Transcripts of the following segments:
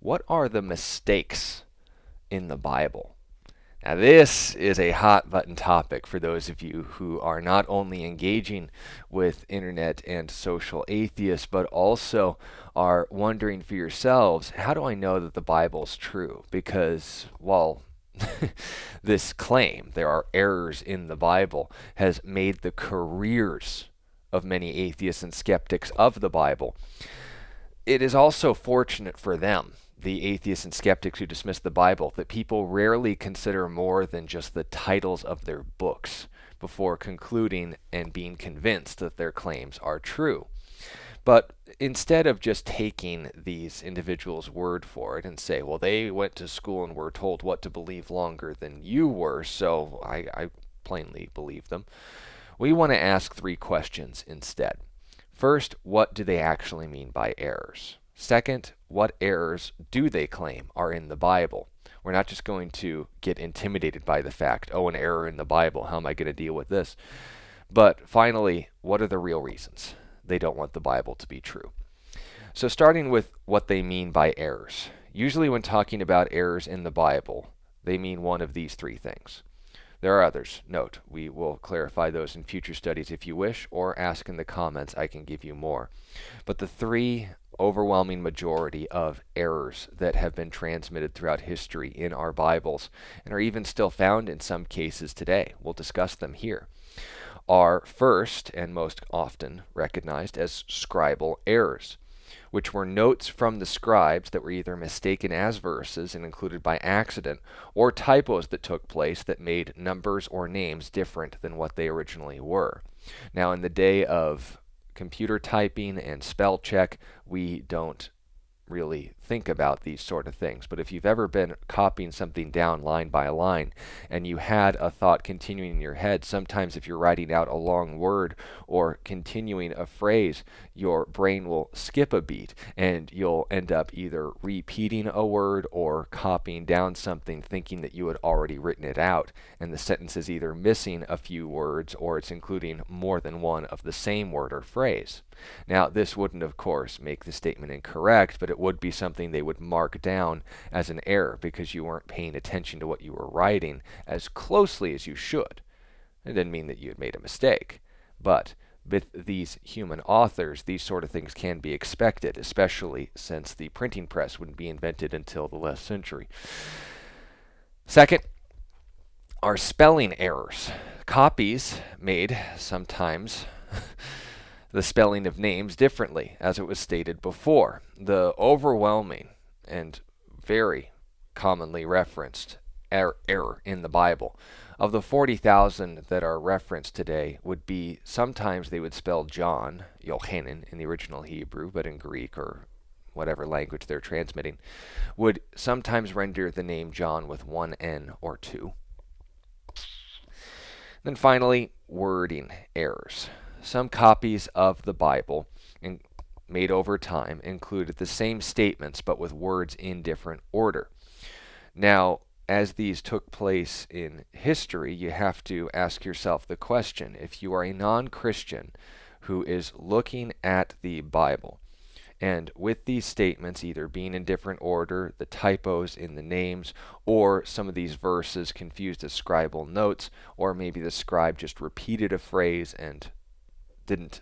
what are the mistakes in the Bible? Now, this is a hot button topic for those of you who are not only engaging with internet and social atheists, but also are wondering for yourselves, how do I know that the Bible's true? Because while this claim, there are errors in the Bible, has made the careers of many atheists and skeptics of the Bible, it is also fortunate for them, the atheists and skeptics who dismiss the Bible, that people rarely consider more than just the titles of their books before concluding and being convinced that their claims are true. But instead of just taking these individuals' word for it and say, well, they went to school and were told what to believe longer than you were, so I plainly believe them, we want to ask three questions instead. First, what do they actually mean by errors? Second, what errors do they claim are in the Bible? We're not just going to get intimidated by the fact, oh, an error in the Bible, how am I going to deal with this? But finally, what are the real reasons they don't want the Bible to be true? So starting with what they mean by errors. Usually when talking about errors in the Bible, they mean one of these three things. There are others. Note, we will clarify those in future studies if you wish, or ask in the comments. I can give you more. But the three overwhelming majority of errors that have been transmitted throughout history in our Bibles, and are even still found in some cases today, we'll discuss them here, are first and most often recognized as scribal errors, which were notes from the scribes that were either mistaken as verses and included by accident, or typos that took place that made numbers or names different than what they originally were. Now, in the day of computer typing and spell check, we don't really think about these sort of things. But if you've ever been copying something down line by line and you had a thought continuing in your head, sometimes if you're writing out a long word or continuing a phrase, your brain will skip a beat and you'll end up either repeating a word or copying down something thinking that you had already written it out. And the sentence is either missing a few words or it's including more than one of the same word or phrase. Now, this wouldn't, of course, make the statement incorrect, but it would be something they would mark down as an error because you weren't paying attention to what you were writing as closely as you should. It didn't mean that you had made a mistake, but with these human authors, these sort of things can be expected, especially since the printing press wouldn't be invented until the last century. Second, are spelling errors. Copies made sometimes the spelling of names differently, as it was stated before. The overwhelming and very commonly referenced error in the Bible of the 40,000 that are referenced today would be sometimes they would spell John, Yohanan in the original Hebrew, but in Greek or whatever language they're transmitting, would sometimes render the name John with one N or two. Then finally, wording errors. Some copies of the Bible made over time included the same statements but with words in different order. Now, as these took place in history, you have to ask yourself the question, if you are a non-Christian who is looking at the Bible, and with these statements either being in different order, the typos in the names, or some of these verses confused as scribal notes, or maybe the scribe just repeated a phrase and didn't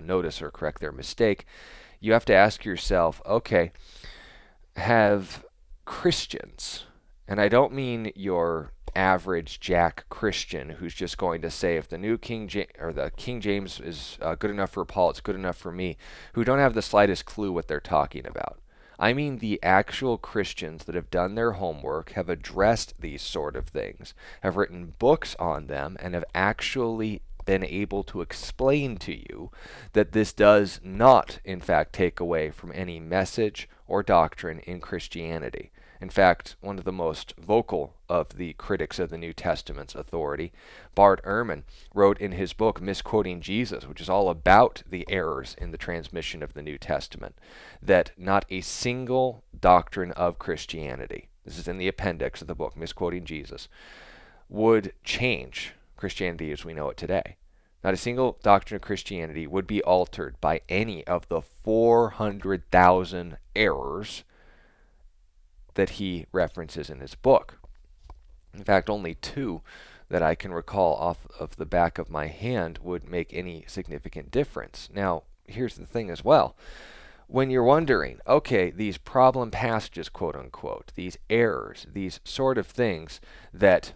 notice or correct their mistake, you have to ask yourself, okay, have Christians, and I don't mean your average Jack Christian who's just going to say if the new King James or the King James is good enough for Paul, it's good enough for me, who don't have the slightest clue what they're talking about. I mean the actual Christians that have done their homework, have addressed these sort of things, have written books on them, and have actually been able to explain to you that this does not, in fact, take away from any message or doctrine in Christianity. In fact, one of the most vocal of the critics of the New Testament's authority, Bart Ehrman, wrote in his book Misquoting Jesus, which is all about the errors in the transmission of the New Testament, that not a single doctrine of Christianity, this is in the appendix of the book Misquoting Jesus, would change Christianity as we know it today. Not a single doctrine of Christianity would be altered by any of the 400,000 errors that he references in his book. In fact, only 2 that I can recall off of the back of my hand would make any significant difference. Now, here's the thing as well. When you're wondering, okay, these problem passages, quote unquote, these errors, these sort of things that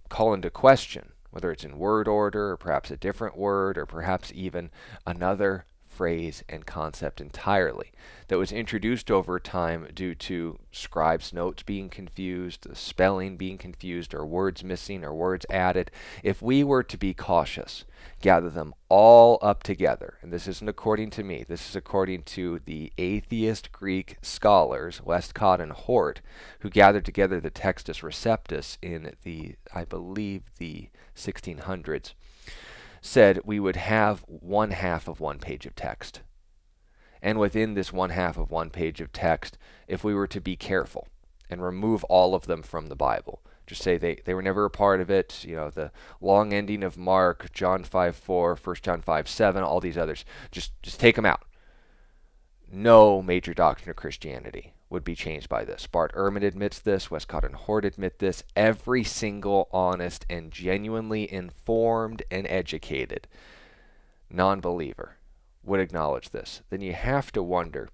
call into question, whether it's in word order or perhaps a different word or perhaps even another phrase and concept entirely that was introduced over time due to scribes' notes being confused, the spelling being confused, or words missing or words added. If we were to be cautious, gather them all up together, and this isn't according to me, this is according to the atheist Greek scholars, Westcott and Hort, who gathered together the Textus Receptus in the, I believe, the 1600s, said we would have 1/2 of one page of text. And within this 1/2 of one page of text, if we were to be careful and remove all of them from the Bible, just say they were never a part of it, the long ending of Mark, John 5:4, 1 John 5:7, all these others, just take them out. No major doctrine of Christianity would be changed by this. Bart Ehrman admits this. Westcott and Hort admit this. Every single honest and genuinely informed and educated non-believer would acknowledge this. Then you have to wonder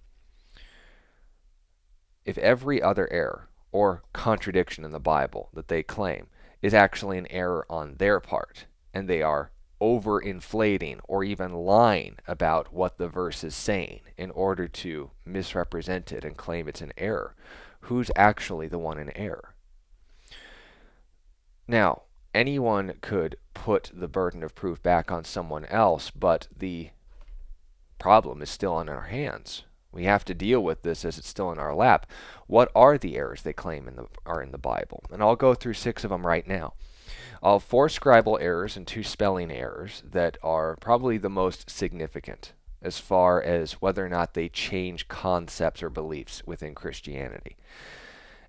if every other error or contradiction in the Bible that they claim is actually an error on their part, and they are overinflating or even lying about what the verse is saying in order to misrepresent it and claim it's an error. Who's actually the one in error? Now, anyone could put the burden of proof back on someone else, but the problem is still in our hands. We have to deal with this as it's still in our lap. What are the errors they claim are in the Bible? And I'll go through 6 of them right now. I'll have 4 scribal errors and 2 spelling errors that are probably the most significant as far as whether or not they change concepts or beliefs within Christianity.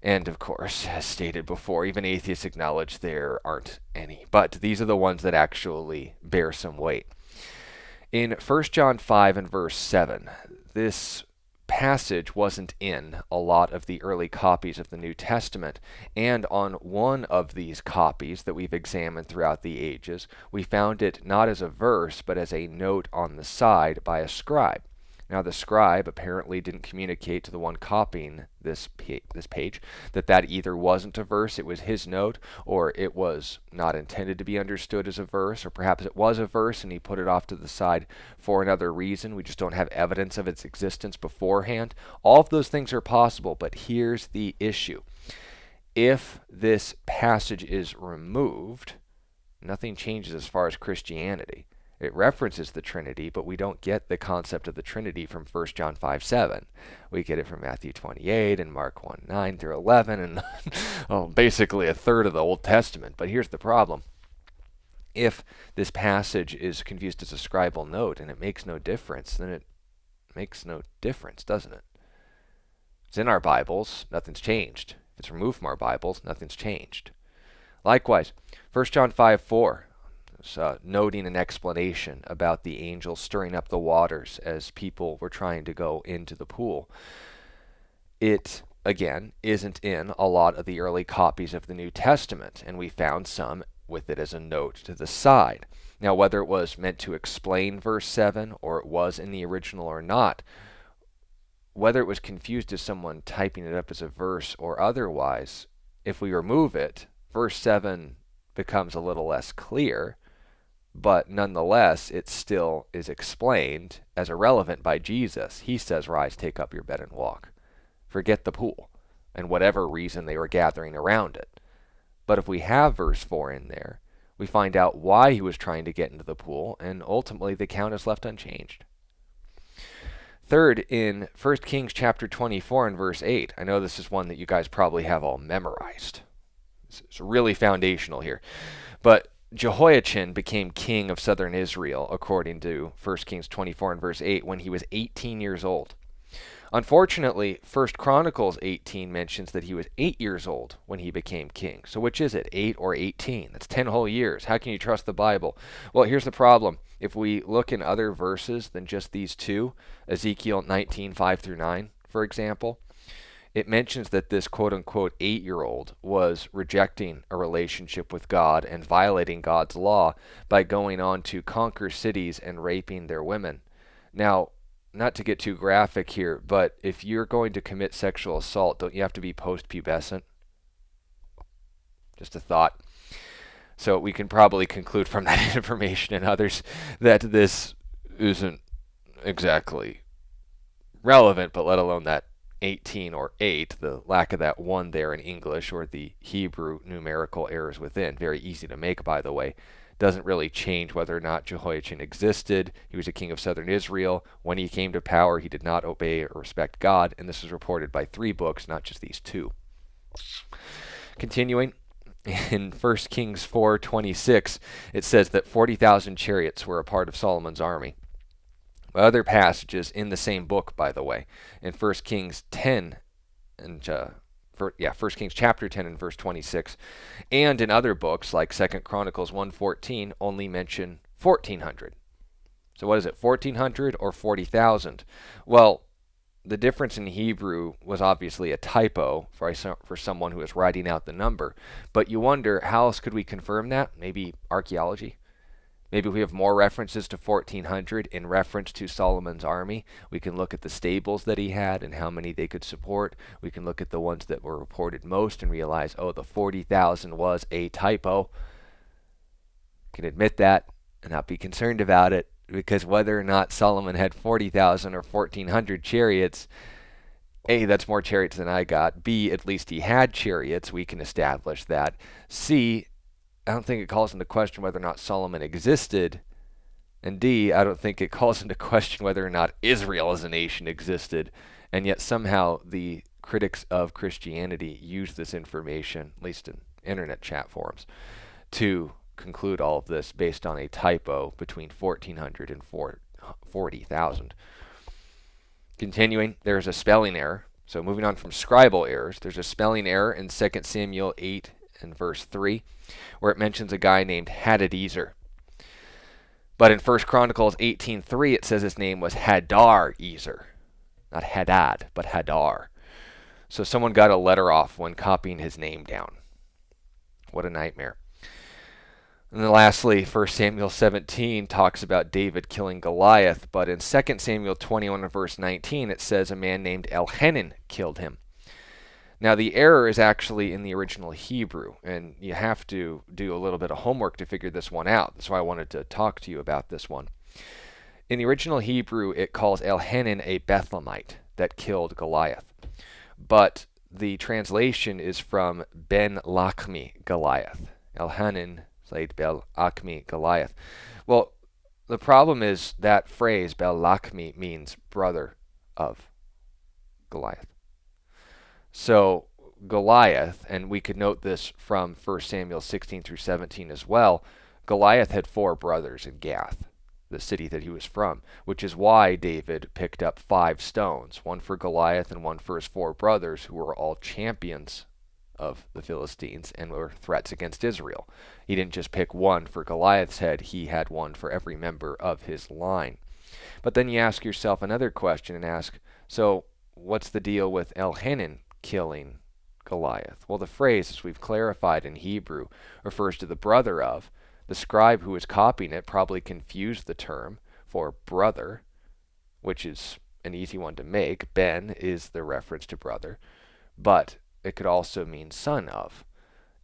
And of course, as stated before, even atheists acknowledge there aren't any. But these are the ones that actually bear some weight. In 1 John 5 and verse 7, this passage wasn't in a lot of the early copies of the New Testament, and on one of these copies that we've examined throughout the ages, we found it not as a verse, but as a note on the side by a scribe. Now, the scribe apparently didn't communicate to the one copying this page that either wasn't a verse, it was his note, or it was not intended to be understood as a verse, or perhaps it was a verse and he put it off to the side for another reason. We just don't have evidence of its existence beforehand. All of those things are possible, but here's the issue. If this passage is removed, nothing changes as far as Christianity. It references the Trinity, but we don't get the concept of the Trinity from 1 John 5:7. We get it from Matthew 28 and Mark 1:9 through 11, and basically a third of the Old Testament. But here's the problem. If this passage is confused as a scribal note and it makes no difference, then it makes no difference, doesn't it? It's in our Bibles, nothing's changed. If it's removed from our Bibles, nothing's changed. Likewise, 1 John 5:4. Noting an explanation about the angel stirring up the waters as people were trying to go into the pool. It, again, isn't in a lot of the early copies of the New Testament, and we found some with it as a note to the side. Now, whether it was meant to explain verse 7 or it was in the original or not, whether it was confused as someone typing it up as a verse or otherwise, if we remove it, verse 7 becomes a little less clear. But nonetheless, it still is explained as irrelevant by Jesus. He says, "Rise, take up your bed and walk." Forget the pool and whatever reason they were gathering around it. But if we have verse 4 in there, we find out why he was trying to get into the pool, and ultimately the count is left unchanged. Third, in 1 Kings chapter 24 and verse 8, I know this is one that you guys probably have all memorized. It's really foundational here. But Jehoiachin became king of southern Israel, according to 1 Kings 24 and verse 8, when he was 18 years old. Unfortunately, 1 Chronicles 18 mentions that he was 8 years old when he became king. So which is it, 8 or 18? That's 10 whole years. How can you trust the Bible? Well, here's the problem. If we look in other verses than just these 2, Ezekiel 19:5 through 9, for example, it mentions that this quote unquote 8-year-old was rejecting a relationship with God and violating God's law by going on to conquer cities and raping their women. Now, not to get too graphic here, but if you're going to commit sexual assault, don't you have to be post-pubescent? Just a thought. So we can probably conclude from that information and others that this isn't exactly relevant, but let alone that 18 or 8, the lack of that 1 there in English, or the Hebrew numerical errors within, very easy to make, by the way, doesn't really change whether or not Jehoiachin existed. He was a king of southern Israel. When he came to power, he did not obey or respect God, and this is reported by 3 books, not just these 2. Continuing, in 1 Kings 4:26, it says that 40,000 chariots were a part of Solomon's army. Other passages in the same book, by the way, in 1 Kings 10 and 1 Kings chapter 10 and verse 26, and in other books like 2 Chronicles 1:14 only mention 1,400. So what is it, 1,400 or 40,000? Well, the difference in Hebrew was obviously a typo for someone who was writing out the number, but you wonder, how else could we confirm that? Maybe archaeology? Maybe we have more references to 1,400 in reference to Solomon's army. We can look at the stables that he had and how many they could support. We can look at the ones that were reported most and realize, oh, the 40,000 was a typo. Can admit that and not be concerned about it, because whether or not Solomon had 40,000 or 1,400 chariots, A, that's more chariots than I got. B, at least he had chariots. We can establish that. C, I don't think it calls into question whether or not Solomon existed. And D, I don't think it calls into question whether or not Israel as a nation existed. And yet somehow the critics of Christianity use this information, at least in internet chat forums, to conclude all of this based on a typo between 1,400 and 40,000. Continuing, there's a spelling error. So moving on from scribal errors, there's a spelling error in 2 Samuel 8 and verse 3, where it mentions a guy named Hadadezer. But in 1 Chronicles 18:3, it says his name was Hadar-ezer. Not Hadad, but Hadar. So someone got a letter off when copying his name down. What a nightmare. And then lastly, 1 Samuel 17 talks about David killing Goliath, but in 2 Samuel 21 and verse 19, it says a man named Elhanan killed him. Now, the error is actually in the original Hebrew, and you have to do a little bit of homework to figure this one out. That's why I wanted to talk to you about this one. In the original Hebrew, it calls Elhanan a Bethlehemite that killed Goliath. But the translation is from Ben Lachmi Goliath. Elhanan played Bel Achmi Goliath. Well, the problem is that phrase, Bel Lachmi, means brother of Goliath. So Goliath, and we could note this from 1 Samuel 16 through 17 as well, Goliath had 4 brothers in Gath, the city that he was from, which is why David picked up 5 stones, one for Goliath and one for his 4 brothers, who were all champions of the Philistines and were threats against Israel. He didn't just pick one for Goliath's head, he had one for every member of his line. But then you ask yourself another question and ask, so what's the deal with Elhanan killing Goliath? Well, the phrase, as we've clarified in Hebrew, refers to the brother of. The scribe who was copying it probably confused the term for brother, which is an easy one to make. Ben is the reference to brother, but it could also mean son of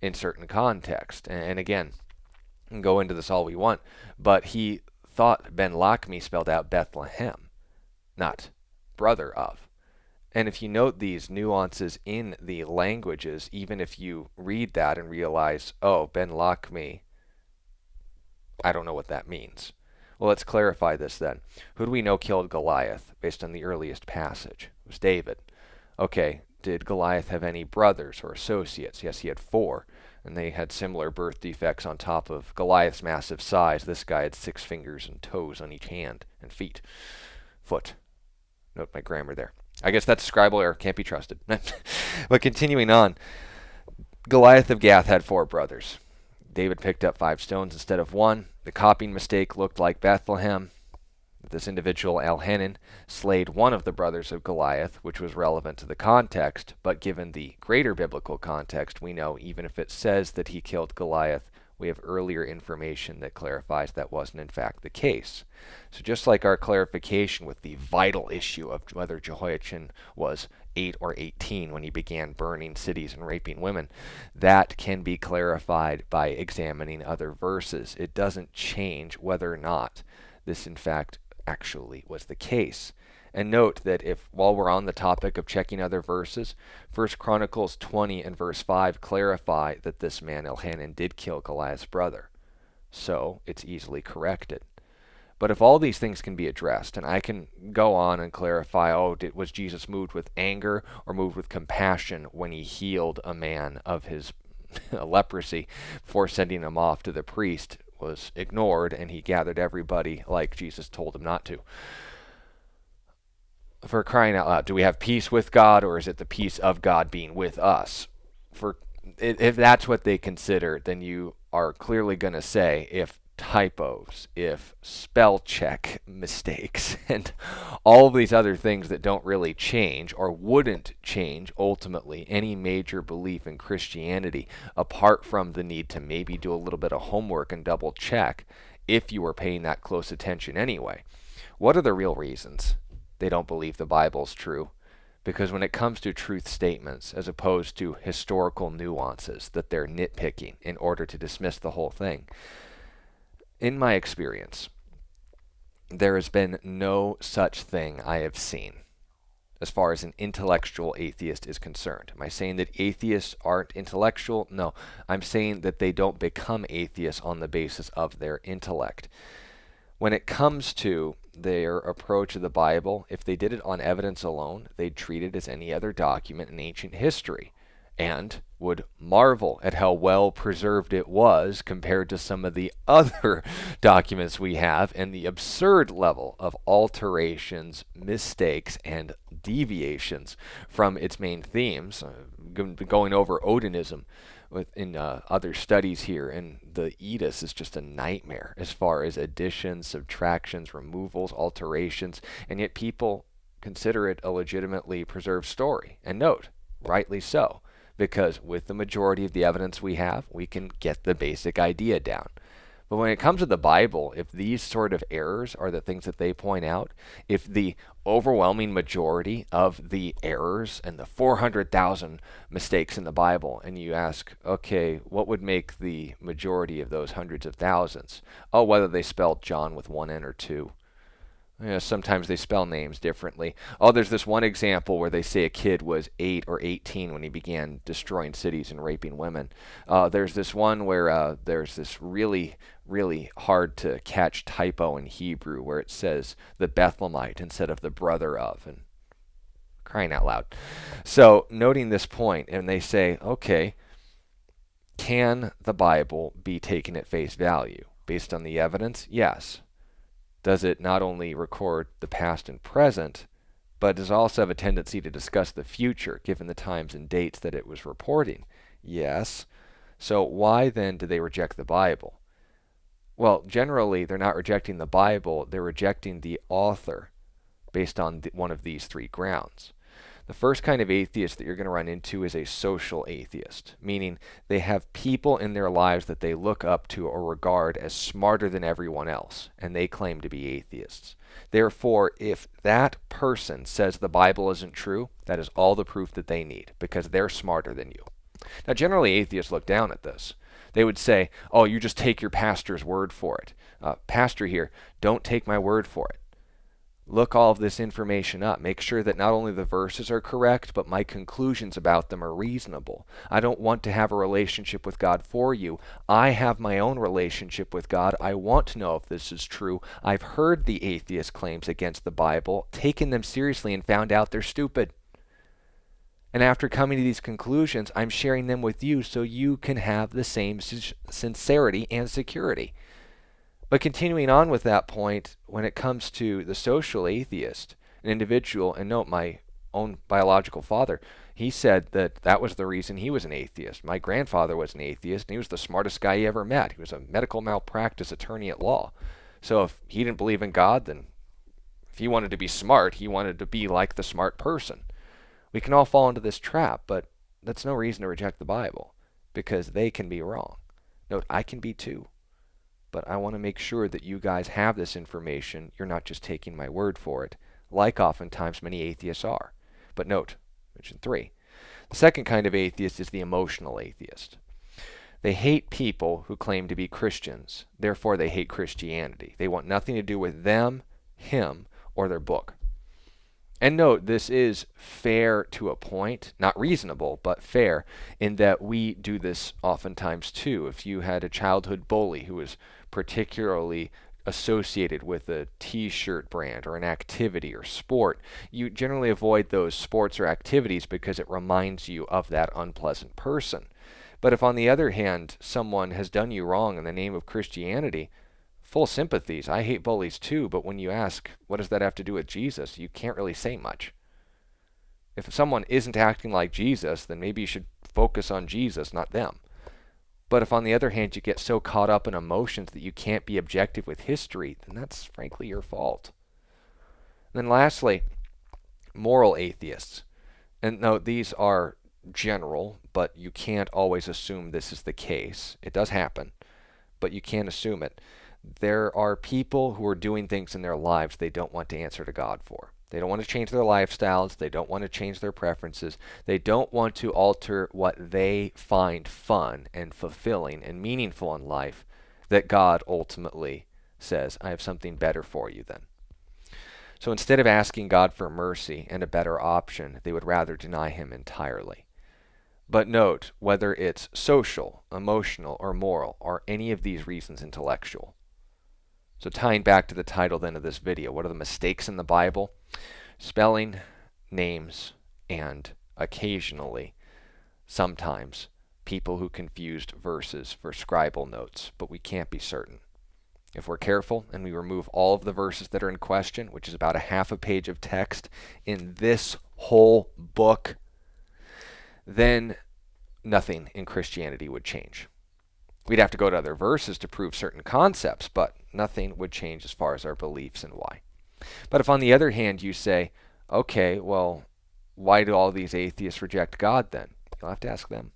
in certain context. And again, we can go into this all we want, but he thought Ben Lachmi spelled out Bethlehem, not brother of. And if you note these nuances in the languages, even if you read that and realize, oh, Ben Lachmi, I don't know what that means. Well, let's clarify this then. Who do we know killed Goliath based on the earliest passage? It was David. Okay, did Goliath have any brothers or associates? Yes, he had 4, and they had similar birth defects on top of Goliath's massive size. This guy had 6 fingers and toes on each hand and foot. Note my grammar there. I guess that's a scribal error, can't be trusted. But continuing on, Goliath of Gath had 4 brothers. David picked up 5 stones instead of 1. The copying mistake looked like Bethlehem. This individual, Elhanan, slayed one of the brothers of Goliath, which was relevant to the context, but given the greater biblical context, we know even if it says that he killed Goliath, we have earlier information that clarifies that wasn't in fact the case. So just like our clarification with the vital issue of whether Jehoiachin was 8 or 18 when he began burning cities and raping women, that can be clarified by examining other verses. It doesn't change whether or not this in fact actually was the case. And note that if, while we're on the topic of checking other verses, 1 Chronicles 20 and verse 5 clarify that this man Elhanan did kill Goliath's brother. So it's easily corrected. But if all these things can be addressed, and I can go on and clarify, was Jesus moved with anger or moved with compassion when he healed a man of his leprosy before sending him off to the priest, was ignored, and he gathered everybody like Jesus told him not to. For crying out loud, do we have peace with God, or is it the peace of God being with us? If that's what they consider, then you are clearly going to say if typos, if spell check mistakes, and all of these other things that don't really change or wouldn't change ultimately any major belief in Christianity, apart from the need to maybe do a little bit of homework and double check if you were paying that close attention anyway. What are the real reasons they don't believe the Bible's true? Because when it comes to truth statements, as opposed to historical nuances that they're nitpicking in order to dismiss the whole thing, in my experience, there has been no such thing I have seen as far as an intellectual atheist is concerned. Am I saying that atheists aren't intellectual? No. I'm saying that they don't become atheists on the basis of their intellect. When it comes to their approach of the Bible, if they did it on evidence alone, they'd treat it as any other document in ancient history, and would marvel at how well preserved it was compared to some of the other documents we have, and the absurd level of alterations, mistakes, and deviations from its main themes. Going over Odinism in other studies here, and the Edus is just a nightmare as far as additions, subtractions, removals, alterations, and yet people consider it a legitimately preserved story. And note, rightly so, because with the majority of the evidence we have, we can get the basic idea down. But when it comes to the Bible, if these sort of errors are the things that they point out, if the overwhelming majority of the errors and the 400,000 mistakes in the Bible, and you ask, okay, what would make the majority of those hundreds of thousands? Oh, whether they spelled John with one N or two. Sometimes they spell names differently. Oh, there's this one example where they say a kid was 8 or 18 when he began destroying cities and raping women. There's this one where there's this really, really hard to catch typo in Hebrew where it says the Bethlehemite instead of the brother of, and crying out loud. So noting this point, and they say, okay, can the Bible be taken at face value? Based on the evidence? Yes. Does it not only record the past and present, but does also have a tendency to discuss the future, given the times and dates that it was reporting? Yes. So why then do they reject the Bible? Well, generally, they're not rejecting the Bible, they're rejecting the author based on one of these three grounds. The first kind of atheist that you're going to run into is a social atheist, meaning they have people in their lives that they look up to or regard as smarter than everyone else, and they claim to be atheists. Therefore, if that person says the Bible isn't true, that is all the proof that they need, because they're smarter than you. Now, generally, atheists look down at this. They would say, oh, you just take your pastor's word for it. Pastor here, don't take my word for it. Look all of this information up. Make sure that not only the verses are correct, but my conclusions about them are reasonable. I don't want to have a relationship with God for you. I have my own relationship with God. I want to know if this is true. I've heard the atheist claims against the Bible, taken them seriously, and found out they're stupid. And after coming to these conclusions, I'm sharing them with you so you can have the same sincerity and security. But continuing on with that point, when it comes to the social atheist, an individual, and note my own biological father, he said that that was the reason he was an atheist. My grandfather was an atheist, and he was the smartest guy he ever met. He was a medical malpractice attorney at law. So if he didn't believe in God, then If he wanted to be smart, he wanted to be like the smart person. We can all fall into this trap, but that's no reason to reject the Bible, because they can be wrong. Note, I can be too. But I want to make sure that you guys have this information. You're not just taking my word for it, like oftentimes many atheists are. But note, mention 3. The second kind of atheist is the emotional atheist. They hate people who claim to be Christians. Therefore, they hate Christianity. They want nothing to do with them, him, or their book. And note, this is fair to a point, not reasonable, but fair, in that we do this oftentimes too. If you had a childhood bully who was particularly associated with a t-shirt brand or an activity or sport, you generally avoid those sports or activities because it reminds you of that unpleasant person. But if, on the other hand, someone has done you wrong in the name of Christianity, full sympathies. I hate bullies too, but when you ask, what does that have to do with Jesus, you can't really say much. If someone isn't acting like Jesus, then maybe you should focus on Jesus, not them. But if, on the other hand, you get so caught up in emotions that you can't be objective with history, then that's frankly your fault. And then lastly, moral atheists. And no, these are general, but you can't always assume this is the case. It does happen, but you can't assume it. There are people who are doing things in their lives they don't want to answer to God for. They don't want to change their lifestyles. They don't want to change their preferences. They don't want to alter what they find fun and fulfilling and meaningful in life that God ultimately says, I have something better for you then. So instead of asking God for mercy and a better option, they would rather deny him entirely. But note, whether it's social, emotional, or moral, are any of these reasons intellectual? So tying back to the title then of this video, what are the mistakes in the Bible? Spelling, names, and occasionally, sometimes, people who confused verses for scribal notes, but we can't be certain. If we're careful and we remove all of the verses that are in question, which is about a half a page of text in this whole book, then nothing in Christianity would change. We'd have to go to other verses to prove certain concepts, but nothing would change as far as our beliefs and why. But if, on the other hand, you say, okay, well, why do all these atheists reject God then? You'll have to ask them.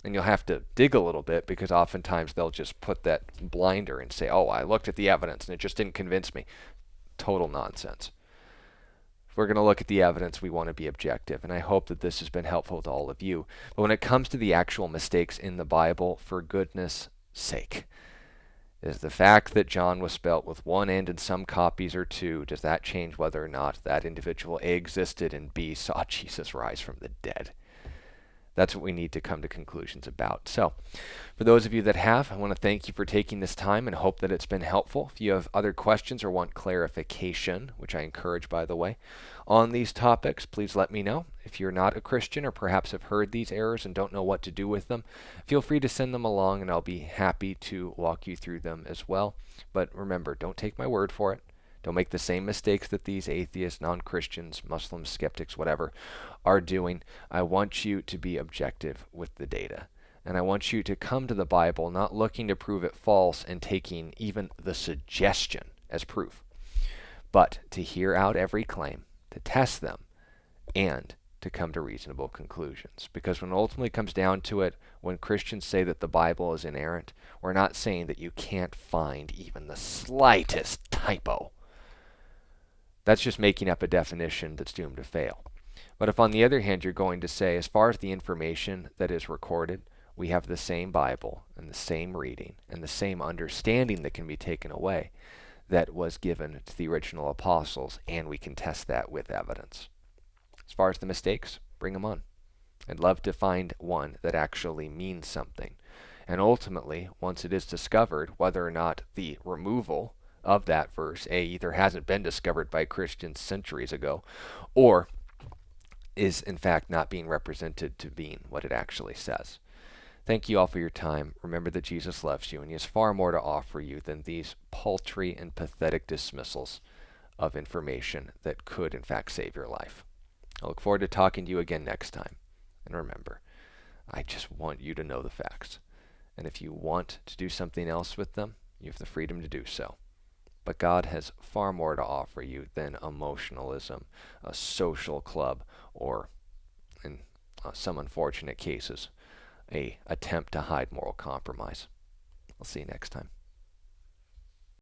And you'll have to dig a little bit, because oftentimes they'll just put that blinder and say, oh, I looked at the evidence and it just didn't convince me. Total nonsense. If we're going to look at the evidence, we want to be objective, and I hope that this has been helpful to all of you. But when it comes to the actual mistakes in the Bible, for goodness sake, is the fact that John was spelt with one N in some copies or two, does that change whether or not that individual A existed and B saw Jesus rise from the dead? That's what we need to come to conclusions about. So, for those of you that have, I want to thank you for taking this time and hope that it's been helpful. If you have other questions or want clarification, which I encourage, by the way, on these topics, please let me know. If you're not a Christian or perhaps have heard these errors and don't know what to do with them, feel free to send them along and I'll be happy to walk you through them as well. But remember, don't take my word for it. Don't make the same mistakes that these atheists, non-Christians, Muslims, skeptics, whatever, are doing. I want you to be objective with the data. And I want you to come to the Bible not looking to prove it false and taking even the suggestion as proof, but to hear out every claim, to test them, and to come to reasonable conclusions. Because when it ultimately comes down to it, when Christians say that the Bible is inerrant, we're not saying that you can't find even the slightest typo. That's just making up a definition that's doomed to fail. But if, on the other hand, you're going to say, as far as the information that is recorded, we have the same Bible and the same reading and the same understanding that can be taken away that was given to the original apostles, and we can test that with evidence. As far as the mistakes, bring them on. I'd love to find one that actually means something. And ultimately, once it is discovered, whether or not the removal of that verse, either hasn't been discovered by Christians centuries ago, or is in fact not being represented to being what it actually says. Thank you all for your time. Remember that Jesus loves you, and he has far more to offer you than these paltry and pathetic dismissals of information that could in fact save your life. I look forward to talking to you again next time. And remember, I just want you to know the facts. And if you want to do something else with them, you have the freedom to do so. But God has far more to offer you than emotionalism, a social club, or, in some unfortunate cases, a attempt to hide moral compromise. I'll see you next time.